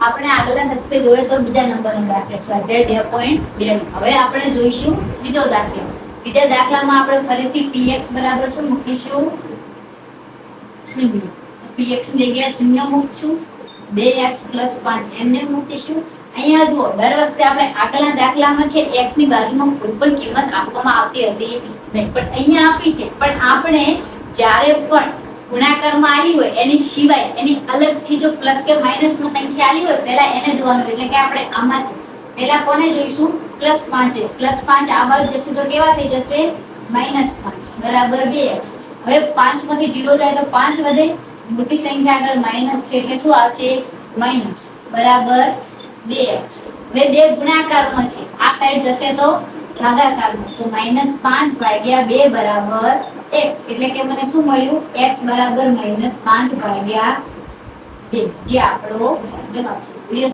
આપણે આગળના વખતે જોયે તો બીજા નંબરનો દાખલો સ્વાધ્યાય 2.2. હવે આપણે જોઈશું બીજો દાખલો. બીજા દાખલામાં આપણે ફરીથી px બરાબર શું મૂકીશું? 0. px ની જગ્યાએ 0 મૂકશું. 2x + 5 એમને મૂકીશું. અહીંયા જુઓ, દર વખતે આપણે આગળના દાખલામાં છે x ની બાજુમાં કોઈ પણ કિંમત આપવામાં આવતી હતી નહીં, પણ અહીંયા આપી છે. પણ આપણે જ્યારે પણ ગુણાકારમાં આવી હોય એની સિવાય એની અલગથી જો પ્લસ કે માઈનસમાં સંખ્યા આવી હોય પહેલા એને જોવાનું. એટલે કે આપણે આમાંથી પહેલા કોને જોઈશું? +5. +5 આ બાજુ જશે તો કેવા થઈ જશે? -5 બરાબર 2x. હવે 5 માંથી 0 જાય તો 5 વધે. મોટી સંખ્યા આગળ માઈનસ છે એટલે શું આવશે? માઈનસ બરાબર 2x. હવે બે ગુણાકારમાં છે, આ સાઈડ જશે તો ભાગાકારમાં. તો -5 ભાગ્યા 2 બરાબર x. એટલે કે મને શું મળ્યું? x બરાબર -5 ભાગ્યા 2, જે આપણો જવાબ છે.